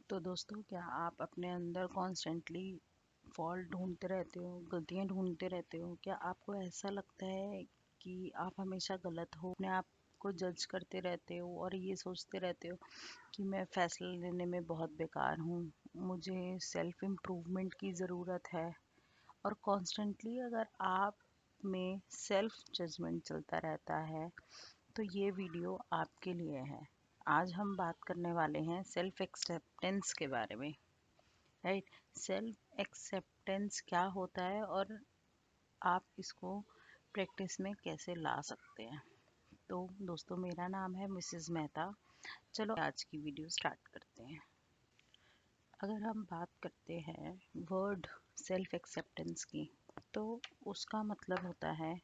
तो दोस्तों, क्या आप अपने अंदर कॉन्स्टेंटली फॉल्ट ढूंढते रहते हो, गलतियां ढूंढते रहते हो? क्या आपको ऐसा लगता है कि आप हमेशा गलत हो, अपने आप को जज करते रहते हो और ये सोचते रहते हो कि मैं फैसला लेने में बहुत बेकार हूँ, मुझे सेल्फ इम्प्रूवमेंट की ज़रूरत है? और कॉन्स्टेंटली अगर आप में सेल्फ जजमेंट चलता रहता है तो ये वीडियो आपके लिए है। आज हम बात करने वाले हैं सेल्फ एक्सेप्टेंस के बारे में। राइट। सेल्फ एक्सेप्टेंस क्या होता है और आप इसको प्रैक्टिस में कैसे ला सकते हैं? तो दोस्तों, मेरा नाम है मिसेस मेहता। चलो आज की वीडियो स्टार्ट करते हैं। अगर हम बात करते हैं वर्ड सेल्फ एक्सेप्टेंस की, तो उसका मतलब होता है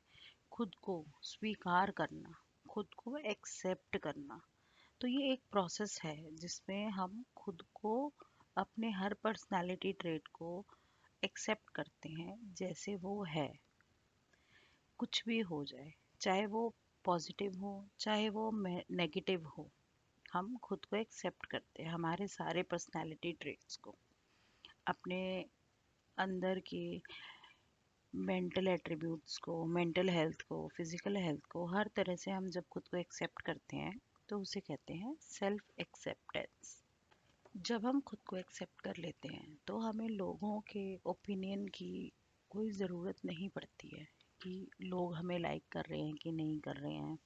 खुद को स्वीकार करना, खुद को एक्सेप्ट करना। तो ये एक प्रोसेस है जिसमें हम खुद को, अपने हर पर्सनालिटी ट्रेट को एक्सेप्ट करते हैं जैसे वो है, कुछ भी हो जाए, चाहे वो पॉजिटिव हो चाहे वो नेगेटिव हो। हम खुद को एक्सेप्ट करते हैं, हमारे सारे पर्सनालिटी ट्रेट्स को, अपने अंदर के मेंटल एट्रीब्यूट्स को, मेंटल हेल्थ को, फिजिकल हेल्थ को, हर तरह से हम जब खुद को एक्सेप्ट करते हैं तो उसे कहते हैं सेल्फ एक्सेप्टेंस। जब हम खुद को एक्सेप्ट कर लेते हैं तो हमें लोगों के ओपिनियन की कोई ज़रूरत नहीं पड़ती है कि लोग हमें लाइक कर रहे हैं कि नहीं कर रहे हैं,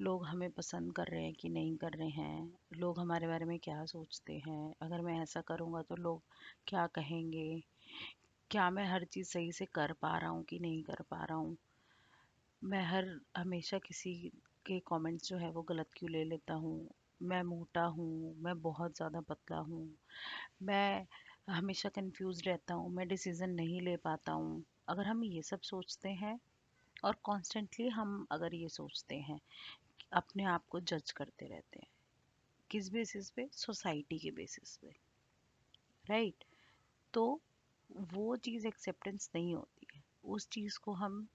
लोग हमें पसंद कर रहे हैं कि नहीं कर रहे हैं, लोग हमारे बारे में क्या सोचते हैं, अगर मैं ऐसा करूँगा तो लोग क्या कहेंगे, क्या मैं हर चीज़ सही से कर पा रहा हूँ कि नहीं कर पा रहा हूँ, मैं हमेशा किसी के कमेंट्स जो है वो गलत क्यों ले लेता हूँ, मैं मोटा हूँ, मैं बहुत ज़्यादा पतला हूँ, मैं हमेशा कंफ्यूज रहता हूँ, मैं डिसीज़न नहीं ले पाता हूँ। अगर हम ये सब सोचते हैं और कॉन्स्टेंटली हम अगर ये सोचते हैं, अपने आप को जज करते रहते हैं, किस बेसिस पे? सोसाइटी के बेसिस पे। राइट। तो वो चीज़ एक्सेप्टेंस नहीं होती है। उस चीज़ को हम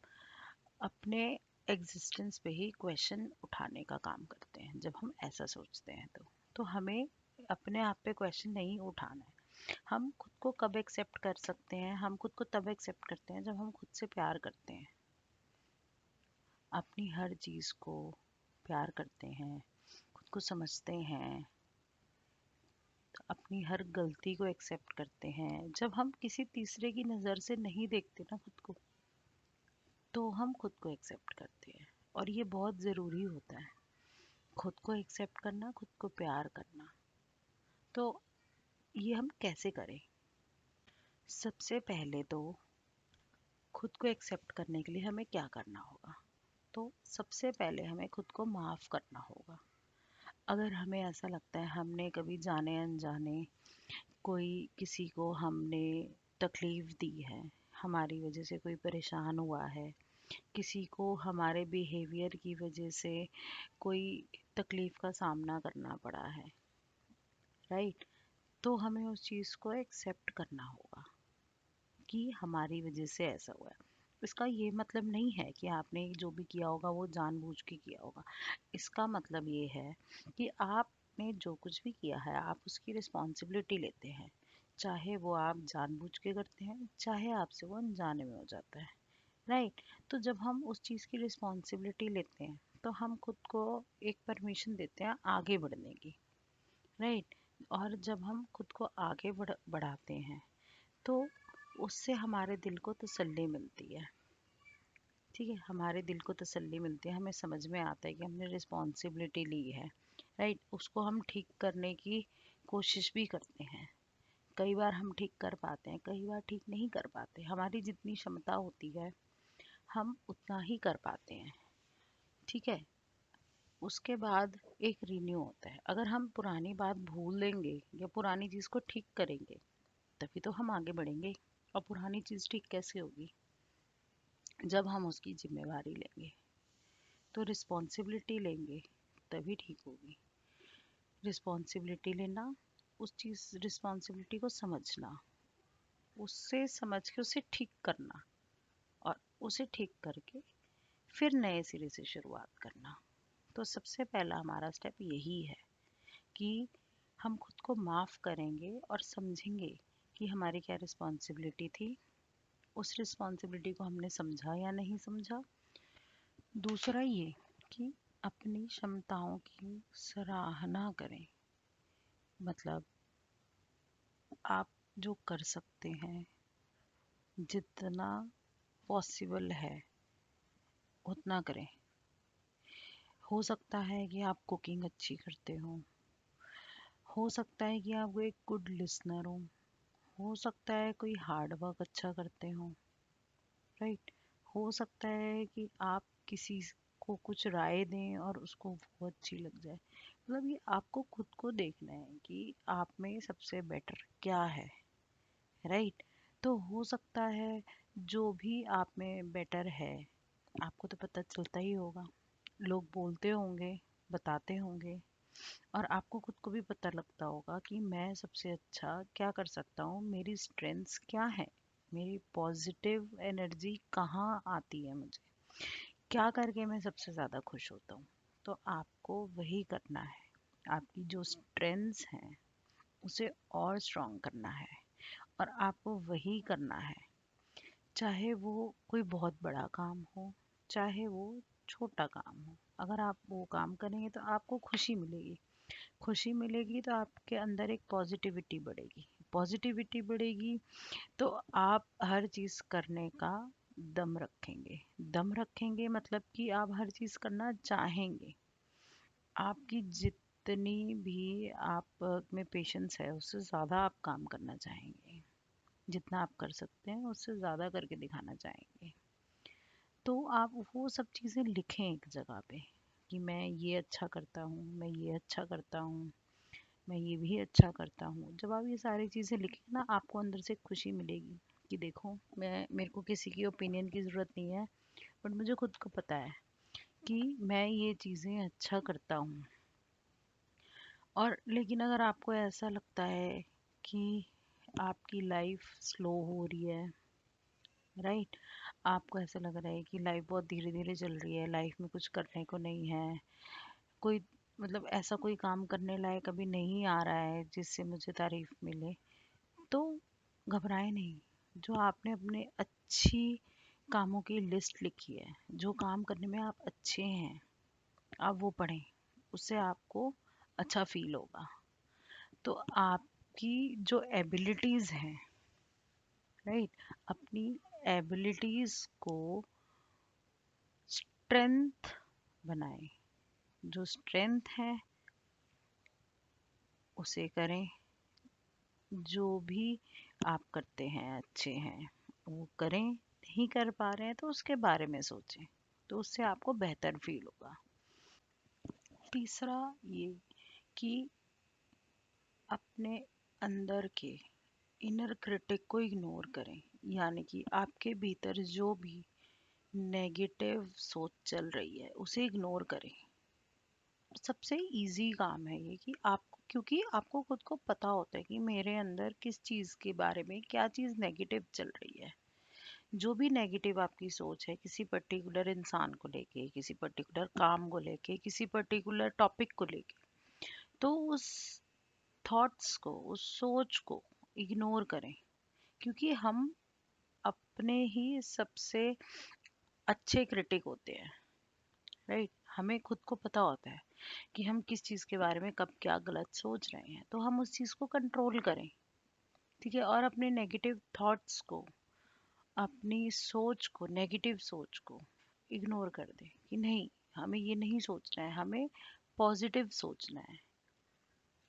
अपने एग्जिस्टेंस पे ही क्वेश्चन उठाने का काम करते हैं। जब हम ऐसा सोचते हैं तो हमें अपने आप पे क्वेश्चन नहीं उठाना है। हम खुद को कब एक्सेप्ट कर सकते हैं? हम खुद को तब एक्सेप्ट करते हैं जब हम खुद से प्यार करते हैं, अपनी हर चीज़ को प्यार करते हैं, खुद को समझते हैं, अपनी हर गलती को एक्सेप्ट करते हैं। जब हम किसी तीसरे की नज़र से नहीं देखते ना खुद को, तो हम खुद को एक्सेप्ट करते हैं। और ये बहुत ज़रूरी होता है, खुद को एक्सेप्ट करना, खुद को प्यार करना। तो ये हम कैसे करें? सबसे पहले तो खुद को एक्सेप्ट करने के लिए हमें क्या करना होगा? तो सबसे पहले हमें खुद को माफ़ करना होगा। अगर हमें ऐसा लगता है हमने कभी जाने अनजाने कोई किसी को हमने तकलीफ़ दी है, हमारी वजह से कोई परेशान हुआ है, किसी को हमारे बिहेवियर की वजह से कोई तकलीफ़ का सामना करना पड़ा है, राइट? तो हमें उस चीज़ को एक्सेप्ट करना होगा कि हमारी वजह से ऐसा हुआ है। इसका ये मतलब नहीं है कि आपने जो भी किया होगा वो जानबूझ के किया होगा। इसका मतलब ये है कि आपने जो कुछ भी किया है आप उसकी रिस्पॉन्सिबिलिटी लेते हैं, चाहे वो आप जानबूझ के करते हैं, चाहे आपसे वो अनजाने में हो जाता है। राइट। तो जब हम उस चीज़ की रिस्पॉन्सिबिलिटी लेते हैं तो हम खुद को एक परमिशन देते हैं आगे बढ़ने की। राइट। और जब हम खुद को आगे बढ़ाते हैं तो उससे हमारे दिल को तसल्ली मिलती है। ठीक है, हमारे दिल को तसल्ली मिलती है, हमें समझ में आता है कि हमने रिस्पॉन्सिबिलिटी ली है। राइट। उसको हम ठीक करने की कोशिश भी करते हैं। कई बार हम ठीक कर पाते हैं, कई बार ठीक नहीं कर पाते। हमारी जितनी क्षमता होती है हम उतना ही कर पाते हैं। ठीक है। उसके बाद एक रिन्यू होता है। अगर हम पुरानी बात भूल देंगे या पुरानी चीज़ को ठीक करेंगे तभी तो हम आगे बढ़ेंगे। और पुरानी चीज़ ठीक कैसे होगी? जब हम उसकी जिम्मेवारी लेंगे, तो रिस्पॉन्सिबिलिटी लेंगे, तभी ठीक होगी। रिस्पॉन्सिबिलिटी लेना, उस चीज़ रिस्पॉन्सिबिलिटी को समझना, उससे समझ के उसे ठीक करना, और उसे ठीक करके फिर नए सिरे से शुरुआत करना। तो सबसे पहला हमारा स्टेप यही है कि हम खुद को माफ़ करेंगे और समझेंगे कि हमारी क्या रिस्पॉन्सिबिलिटी थी, उस रिस्पॉन्सिबिलिटी को हमने समझा या नहीं समझा। दूसरा ये कि अपनी क्षमताओं की सराहना करें। मतलब आप जो कर सकते हैं, जितना पॉसिबल है उतना करें। हो सकता है कि आप कुकिंग अच्छी करते हो सकता है कि आप एक गुड लिसनर हो सकता है कोई हार्ड वर्क अच्छा करते हो, राइट। हो सकता है कि आप किसी को कुछ राय दें और उसको वो अच्छी लग जाए। मतलब ये आपको खुद को देखना है कि आप में सबसे बेटर क्या है, राइट। तो हो सकता है जो भी आप में बेटर है आपको तो पता चलता ही होगा, लोग बोलते होंगे, बताते होंगे, और आपको खुद को भी पता लगता होगा कि मैं सबसे अच्छा क्या कर सकता हूँ, मेरी स्ट्रेंथ्स क्या है, मेरी पॉजिटिव एनर्जी कहाँ आती है, मुझे क्या करके मैं सबसे ज़्यादा खुश होता हूँ। तो आपको वही करना है, आपकी जो स्ट्रेंथ्स हैं उसे और स्ट्रॉन्ग करना है, और आपको वही करना है, चाहे वो कोई बहुत बड़ा काम हो, चाहे वो छोटा काम हो। अगर आप वो काम करेंगे तो आपको खुशी मिलेगी, खुशी मिलेगी तो आपके अंदर एक पॉजिटिविटी बढ़ेगी, पॉजिटिविटी बढ़ेगी तो आप हर चीज़ करने का दम रखेंगे। दम रखेंगे मतलब कि आप हर चीज़ करना चाहेंगे। आपकी जितनी भी आप में पेशेंस है उससे ज़्यादा आप काम करना चाहेंगे, जितना आप कर सकते हैं उससे ज़्यादा करके दिखाना चाहेंगे। तो आप वो सब चीज़ें लिखें एक जगह पे कि मैं ये अच्छा करता हूँ, मैं ये अच्छा करता हूँ, मैं ये भी अच्छा करता हूँ। जब आप ये सारी चीज़ें लिखेंगे ना आपको अंदर से खुशी मिलेगी कि देखो, मैं मेरे को किसी की ओपिनियन की ज़रूरत नहीं है, बट मुझे खुद को पता है कि मैं ये चीज़ें अच्छा करता हूँ। और लेकिन अगर आपको ऐसा लगता है कि आपकी लाइफ स्लो हो रही है, राइट, आपको ऐसा लग रहा है कि लाइफ बहुत धीरे धीरे चल रही है, लाइफ में कुछ करने को नहीं है, कोई मतलब ऐसा कोई काम करने लायक अभी नहीं आ रहा है जिससे मुझे तारीफ मिले, तो घबराए नहीं। जो आपने अपने अच्छी कामों की लिस्ट लिखी है, जो काम करने में आप अच्छे हैं, आप वो पढ़ें, उससे आपको अच्छा फील होगा। तो आपकी जो एबिलिटीज़ हैं, राइट, अपनी एबिलिटीज़ को स्ट्रेंथ बनाएं। जो स्ट्रेंथ है उसे करें, जो भी आप करते हैं अच्छे हैं वो करें, नहीं कर पा रहे हैं तो उसके बारे में सोचें, तो उससे आपको बेहतर फील होगा। तीसरा ये कि अपने अंदर के इनर क्रिटिक को इग्नोर करें, यानी कि आपके भीतर जो भी नेगेटिव सोच चल रही है उसे इग्नोर करें। सबसे इजी काम है ये कि आपको, क्योंकि आपको खुद को पता होता है कि मेरे अंदर किस चीज़ के बारे में क्या चीज़ नेगेटिव चल रही है। जो भी नेगेटिव आपकी सोच है किसी पर्टिकुलर इंसान को लेके, किसी पर्टिकुलर काम को लेके, किसी पर्टिकुलर टॉपिक को लेके, तो उस थॉट्स को, उस सोच को इग्नोर करें। क्योंकि हम अपने ही सबसे अच्छे क्रिटिक होते हैं, राइट। हमें खुद को पता होता है कि हम किस चीज़ के बारे में कब क्या गलत सोच रहे हैं, तो हम उस चीज़ को कंट्रोल करें, ठीक है। और अपने नेगेटिव थॉट्स को, अपनी सोच को, नेगेटिव सोच को इग्नोर कर दें कि नहीं, हमें ये नहीं सोचना है, हमें पॉजिटिव सोचना है,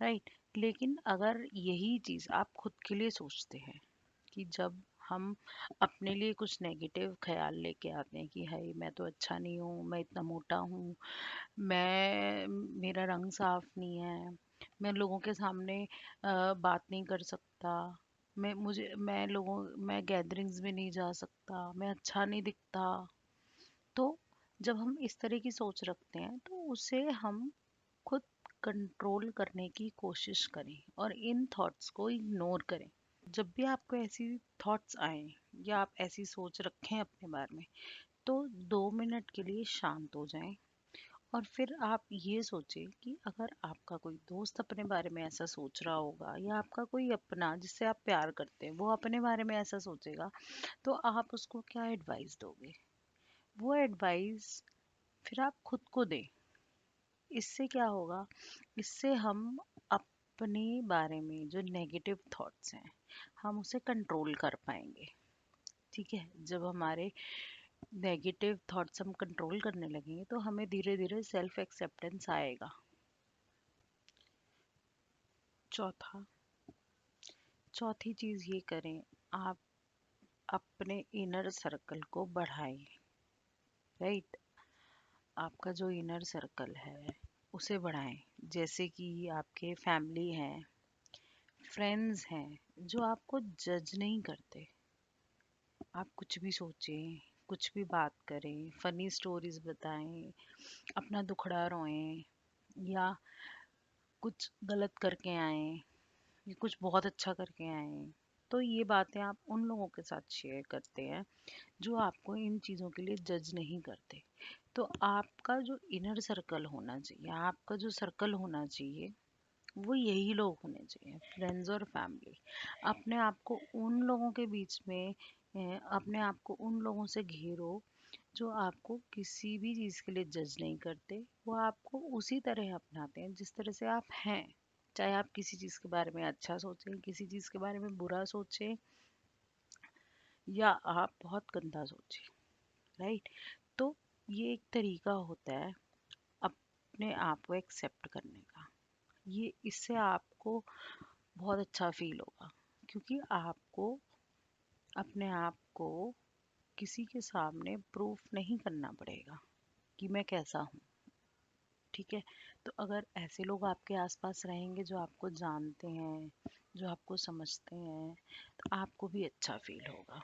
राइट। लेकिन अगर यही चीज़ आप खुद के लिए सोचते हैं कि जब हम अपने लिए कुछ नेगेटिव ख्याल लेके आते हैं कि हाय मैं तो अच्छा नहीं हूँ, मैं इतना मोटा हूँ, मैं मेरा रंग साफ नहीं है, मैं लोगों के सामने बात नहीं कर सकता, मैं गैदरिंग्स में नहीं जा सकता, मैं अच्छा नहीं दिखता, तो जब हम इस तरह की सोच रखते हैं तो उसे हम खुद कंट्रोल करने की कोशिश करें और इन थॉट्स को इग्नोर करें। जब भी आपको ऐसी थॉट्स आए या आप ऐसी सोच रखें अपने बारे में, तो 2 मिनट के लिए शांत हो जाएं और फिर आप ये सोचें कि अगर आपका कोई दोस्त अपने बारे में ऐसा सोच रहा होगा, या आपका कोई अपना जिससे आप प्यार करते हैं वो अपने बारे में ऐसा सोचेगा, तो आप उसको क्या एडवाइस दोगे? वो एडवाइस फिर आप खुद को दें। इससे क्या होगा? इससे हम अपने बारे में जो नेगेटिव थॉट्स हैं, हम उसे कंट्रोल कर पाएंगे। ठीक है, जब हमारे नेगेटिव थॉट्स हम कंट्रोल करने लगेंगे तो हमें धीरे धीरे सेल्फ एक्सेप्टेंस आएगा। चौथा चौथी चीज़ ये करें, आप अपने इनर सर्कल को बढ़ाएं। राइट, आपका जो इनर सर्कल है उसे बढ़ाएं। जैसे कि आपके फैमिली हैं, फ्रेंड्स हैं, जो आपको जज नहीं करते। आप कुछ भी सोचें, कुछ भी बात करें, फनी स्टोरीज बताएं, अपना दुखड़ा रोएं, या कुछ गलत करके आए, या कुछ बहुत अच्छा करके आए, तो ये बातें आप उन लोगों के साथ शेयर करते हैं जो आपको इन चीज़ों के लिए जज नहीं करते। तो आपका जो इनर सर्कल होना चाहिए, आपका जो सर्कल होना चाहिए, वो यही लोग होने चाहिए, फ्रेंड्स और फैमिली। अपने आप को उन लोगों के बीच में अपने आप को उन लोगों से घेरो जो आपको किसी भी चीज़ के लिए जज नहीं करते। वो आपको उसी तरह अपनाते हैं जिस तरह से आप हैं। चाहे आप किसी चीज़ के बारे में अच्छा सोचें, किसी चीज़ के बारे में बुरा सोचें, या आप बहुत गंदा सोचें। राइट, तो ये एक तरीका होता है अपने आप को एक्सेप्ट करने का। ये इससे आपको बहुत अच्छा फील होगा, क्योंकि आपको अपने आप को किसी के सामने प्रूफ नहीं करना पड़ेगा कि मैं कैसा हूँ। ठीक है, तो अगर ऐसे लोग आपके आसपास रहेंगे जो आपको जानते हैं, जो आपको समझते हैं, तो आपको भी अच्छा फील होगा।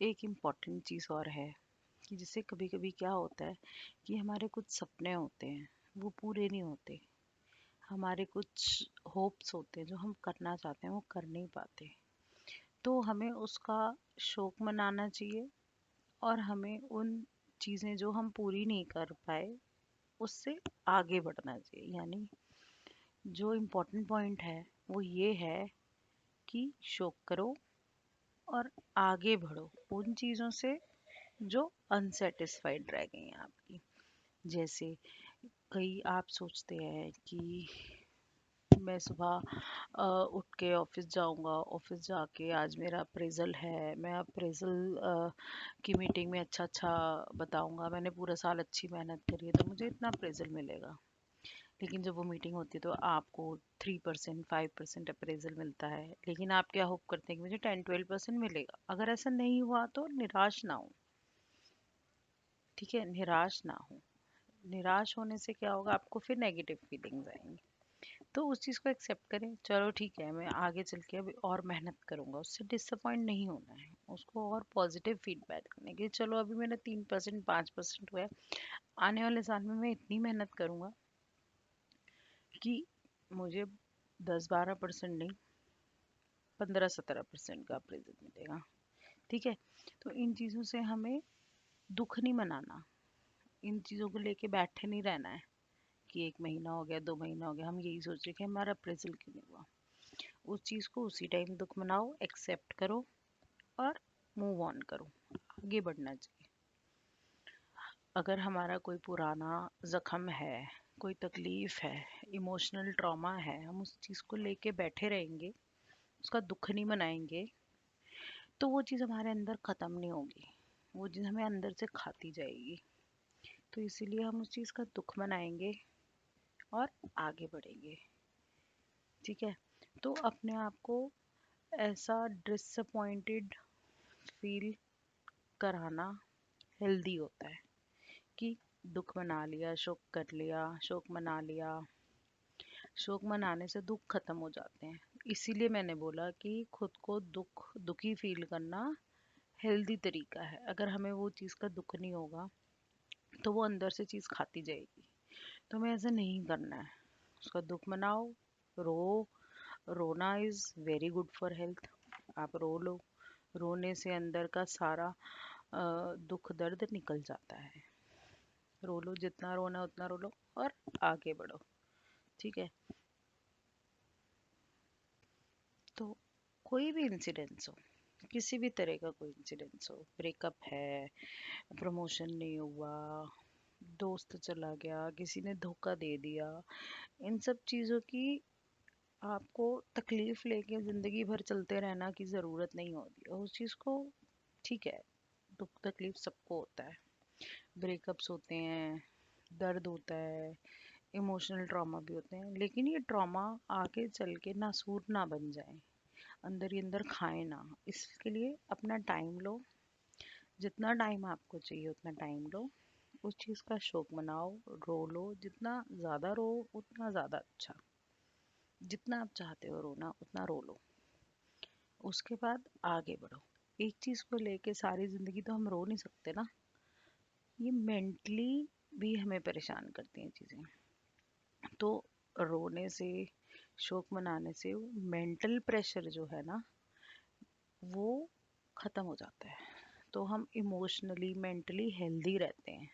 एक इम्पॉर्टेंट चीज़ और है कि जैसे कभी कभी क्या होता है कि हमारे कुछ सपने होते हैं, वो पूरे नहीं होते। हमारे कुछ होप्स होते हैं जो हम करना चाहते हैं, वो कर नहीं पाते। तो हमें उसका शौक मनाना चाहिए, और हमें उन चीज़ें जो हम पूरी नहीं कर पाए उससे आगे बढ़ना चाहिए। यानी जो इम्पोर्टेंट पॉइंट है वो ये है कि शौक करो और आगे बढ़ो उन चीज़ों से जो अनसेटिस्फाइड रह गई हैं आपकी। जैसे कई आप सोचते हैं कि मैं सुबह उठ के ऑफिस जाऊंगा, ऑफिस जाके आज मेरा अप्रेज़ल है, मैं अप्रेज़ल की मीटिंग में अच्छा अच्छा बताऊंगा, मैंने पूरा साल अच्छी मेहनत करी है तो मुझे इतना अप्रेज़ल मिलेगा। लेकिन जब वो मीटिंग होती है तो आपको 3% 5% अप्रेज़ल मिलता है, लेकिन आप क्या होप करते हैं कि मुझे 10-12% मिलेगा। अगर ऐसा नहीं हुआ तो निराश ना हो। ठीक है, निराश ना हो। निराश होने से क्या होगा, आपको फिर नेगेटिव फीलिंग्स आएंगी। तो उस चीज़ को एक्सेप्ट करें, चलो ठीक है, मैं आगे चल के अभी और मेहनत करूंगा, उससे डिसअपॉइंट नहीं होना है, उसको और पॉजिटिव फीडबैक करने की। चलो अभी मैंने 3% 5% हुआ है, आने वाले साल में मैं इतनी मेहनत करूंगा कि मुझे 10-12% नहीं, 15-17% का अप्रेजल मिलेगा। ठीक है, तो इन चीज़ों से हमें दुख नहीं मनाना, इन चीज़ों को लेके बैठे नहीं रहना है कि 1 महीना हो गया, 2 महीना हो गया, हम यही सोच रहे कि हमारा अप्रेजल क्यों नहीं हुआ। उस चीज़ को उसी टाइम दुख मनाओ, एक्सेप्ट करो और मूव ऑन करो, आगे बढ़ना चाहिए। अगर हमारा कोई पुराना जख्म है, कोई तकलीफ है, इमोशनल ट्रॉमा है, हम उस चीज़ को लेके बैठे रहेंगे, उसका दुख नहीं मनाएंगे, तो वो चीज़ हमारे अंदर ख़त्म नहीं होगी, वो चीज़ हमें अंदर से खाती जाएगी। तो इसीलिए हम उस चीज़ का दुख मनाएंगे और आगे बढ़ेंगे। ठीक है, तो अपने आप को ऐसा डिसअपॉइंटेड फील कराना हेल्दी होता है कि दुख मना लिया, शोक कर लिया, शोक मना लिया। शोक मनाने से दुख खत्म हो जाते हैं। इसीलिए मैंने बोला कि खुद को दुखी फील करना हेल्दी तरीका है। अगर हमें वो चीज़ का दुख नहीं होगा तो वो अंदर से चीज़ खाती जाएगी। तो हमें ऐसा नहीं करना है, उसका दुख मनाओ, रो। रोना is very good for health. आप रो लो, रोने से अंदर का सारा दुख दर्द निकल जाता है। रो लो, जितना रोना है उतना रो लो और आगे बढ़ो। ठीक है। तो कोई भी इंसिडेंस हो, किसी भी तरह का कोई इंसिडेंस हो, ब्रेकअप है, प्रमोशन नहीं हुआ, दोस्त चला गया, किसी ने धोखा दे दिया, इन सब चीज़ों की आपको तकलीफ लेके ज़िंदगी भर चलते रहना की ज़रूरत नहीं होती। और उस चीज़ को, ठीक है, दुख तकलीफ सबको होता है, ब्रेकअप्स होते हैं, दर्द होता है, इमोशनल ट्रॉमा भी होते हैं, लेकिन ये ट्रॉमा आगे चल के नासूर ना बन जाए, अंदर ही अंदर खाए ना। इसके लिए अपना टाइम लो, जितना टाइम आपको चाहिए उतना टाइम लो, उस चीज़ का शोक मनाओ, रो लो, जितना ज़्यादा रो उतना ज़्यादा अच्छा, जितना आप चाहते हो रोना उतना रो लो, उसके बाद आगे बढ़ो। एक चीज़ को लेके सारी ज़िंदगी तो हम रो नहीं सकते ना, ये मेंटली भी हमें परेशान करती हैं चीज़ें। तो रोने से, शोक मनाने से मेंटल प्रेशर जो है ना, वो ख़त्म हो जाता है, तो हम इमोशनली मेंटली हेल्दी रहते हैं।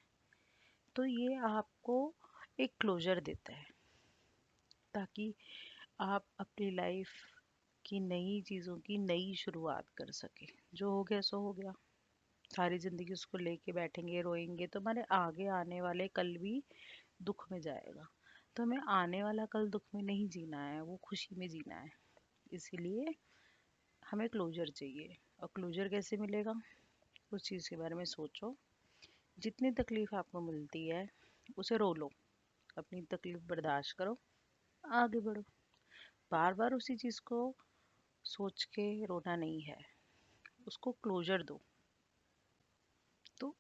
तो ये आपको एक क्लोजर देता है, ताकि आप अपनी लाइफ की नई चीज़ों की नई शुरुआत कर सके। जो हो गया सो हो गया, सारी ज़िंदगी उसको लेके बैठेंगे रोएंगे तो हमारे आगे आने वाले कल भी दुख में जाएगा। तो हमें आने वाला कल दुख में नहीं जीना है, वो खुशी में जीना है। इसीलिए हमें क्लोजर चाहिए। और क्लोजर कैसे मिलेगा, उस चीज़ के बारे में सोचो। जितनी तकलीफ़ आपको मिलती है उसे रो लो, अपनी तकलीफ़ बर्दाश्त करो, आगे बढ़ो। बार बार उसी चीज़ को सोच के रोना नहीं है, उसको क्लोजर दो। तो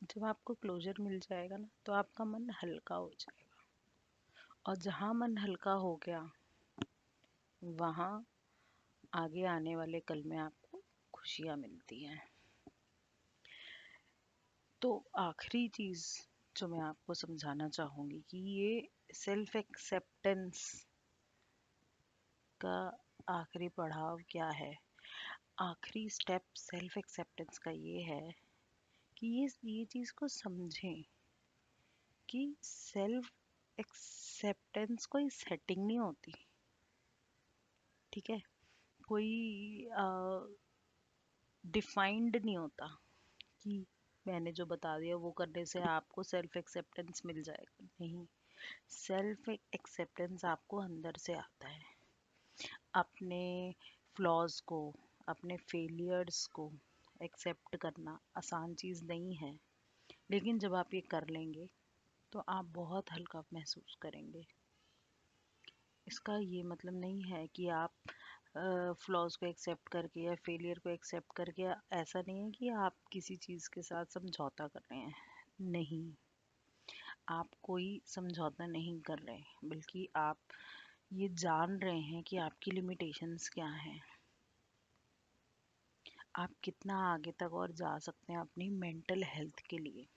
जब आपको क्लोजर मिल जाएगा ना, तो आपका मन हल्का हो जाएगा। और जहाँ मन हल्का हो गया, वहाँ आगे आने वाले कल में आपको खुशियाँ मिलती हैं। तो आखिरी चीज़ जो मैं आपको समझाना चाहूँगी कि ये सेल्फ एक्सेप्टेंस का आखिरी पड़ाव क्या है। आखिरी स्टेप सेल्फ एक्सेप्टेंस का ये है कि ये चीज़ को समझें कि सेल्फ एक्सेप्टेंस कोई सेटिंग नहीं होती। ठीक है, कोई डिफाइंड नहीं होता कि मैंने जो बता दिया वो करने से आपको सेल्फ एक्सेप्टेंस मिल जाएगा। नहीं, सेल्फ एक्सेप्टेंस आपको अंदर से आता है। अपने फ्लॉज को, अपने फेलियर्स को एक्सेप्ट करना आसान चीज़ नहीं है, लेकिन जब आप ये कर लेंगे तो आप बहुत हल्का महसूस करेंगे। इसका ये मतलब नहीं है कि आप फ्लॉज को एक्सेप्ट करके या फेलियर को एक्सेप्ट करके, ऐसा नहीं है कि आप किसी चीज़ के साथ समझौता कर रहे हैं। नहीं, आप कोई समझौता नहीं कर रहे, बल्कि आप ये जान रहे हैं कि आपकी लिमिटेशंस क्या हैं, आप कितना आगे तक और जा सकते हैं अपनी मेंटल हेल्थ के लिए।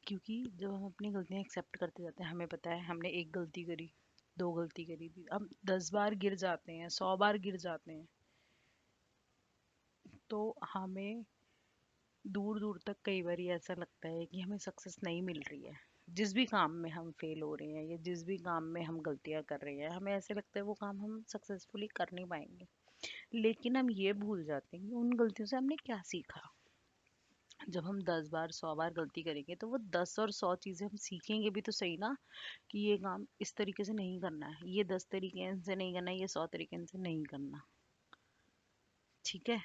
क्योंकि जब हम अपनी गलतियां एक्सेप्ट करते जाते हैं, हमें पता है हमने एक गलती करी, दो गलती करी थी, हम 10 बार गिर जाते हैं, 100 बार गिर जाते हैं, तो हमें दूर दूर तक कई बार ऐसा लगता है कि हमें सक्सेस नहीं मिल रही है। जिस भी काम में हम फेल हो रहे हैं या जिस भी काम में हम गलतियां कर रहे हैं, हमें ऐसे लगता है वो काम हम सक्सेसफुली कर नहीं पाएंगे। लेकिन हम ये भूल जाते हैं कि उन गलतियों से हमने क्या सीखा। जब हम 10 बार 100 बार गलती करेंगे तो वो 10 और 100 चीज़ें हम सीखेंगे भी तो सही ना, कि ये काम इस तरीके से नहीं करना है, ये 10 तरीके से नहीं करना है, ये 100 तरीके से नहीं करना। ठीक है।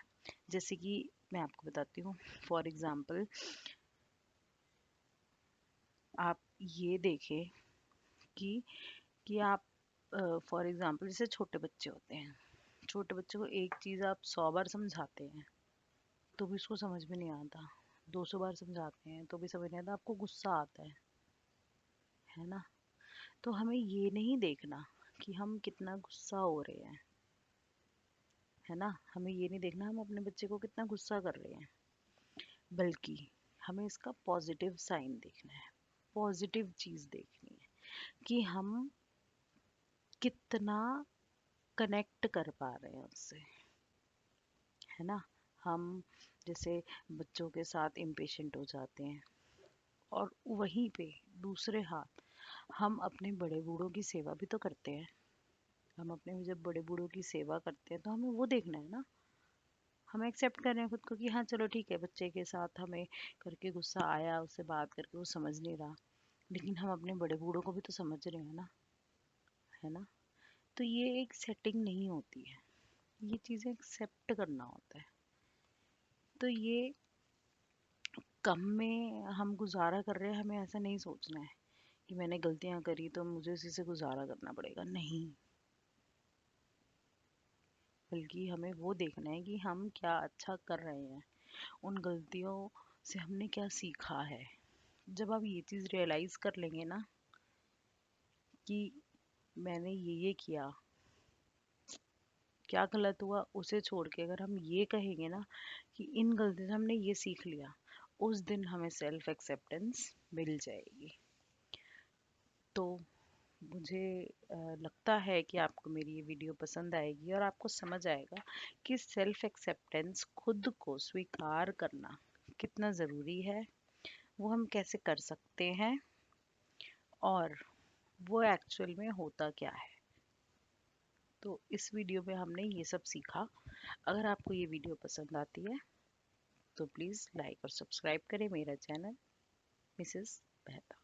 जैसे कि मैं आपको बताती हूँ, फॉर एग्जाम्पल आप ये देखें कि आप फॉर एग्जाम्पल जैसे छोटे बच्चे होते हैं, छोटे बच्चे को एक चीज़ आप 100 बार समझाते हैं तो भी उसको समझ में नहीं आता, 200 बार समझाते हैं तो भी समझ नहीं आता, आपको गुस्सा आता है ना। तो हमें ये नहीं देखना कि हम कितना गुस्सा हो रहे हैं, है ना, हमें ये नहीं देखना हम अपने बच्चे को कितना गुस्सा कर रहे हैं, बल्कि हमें इसका पॉजिटिव साइन देखना है, पॉजिटिव चीज़ देखनी है कि हम कितना कनेक्ट कर पा रहे हैं उससे, है ना। हम जैसे बच्चों के साथ इम्पेशेंट हो जाते हैं, और वहीं पे दूसरे हाथ हम अपने बड़े बूढ़ों की सेवा भी तो करते हैं। हम अपने जब बड़े बूढ़ों की सेवा करते हैं तो हमें वो देखना है ना। हम एक्सेप्ट कर रहे हैं खुद को कि हाँ चलो ठीक है, बच्चे के साथ हमें करके गुस्सा आया, उससे बात करके वो समझ नहीं रहा, लेकिन हम अपने बड़े बूढ़ों को भी तो समझ रहे हैं ना, है ना। तो ये एक सेटिंग नहीं होती है, ये चीज़ें एक्सेप्ट करना होता है। तो ये कम में हम गुजारा कर रहे हैं, हमें ऐसा नहीं सोचना है कि मैंने गलतियां करी तो मुझे उसी से गुजारा करना पड़ेगा, नहीं। बल्कि हमें वो देखना है कि हम क्या अच्छा कर रहे हैं, उन गलतियों से हमने क्या सीखा है। जब आप ये चीज़ रियलाइज़ कर लेंगे ना कि मैंने ये किया, क्या गलत हुआ उसे छोड़ के अगर हम ये कहेंगे ना कि इन गलतियों से हमने ये सीख लिया, उस दिन हमें सेल्फ एक्सेप्टेंस मिल जाएगी। तो मुझे लगता है कि आपको मेरी ये वीडियो पसंद आएगी और आपको समझ आएगा कि सेल्फ एक्सेप्टेंस, खुद को स्वीकार करना कितना ज़रूरी है, वो हम कैसे कर सकते हैं और वो एक्चुअल में होता क्या है। तो इस वीडियो में हमने ये सब सीखा। अगर आपको ये वीडियो पसंद आती है तो प्लीज़ लाइक और सब्सक्राइब करें मेरा चैनल मिसेस मेहता।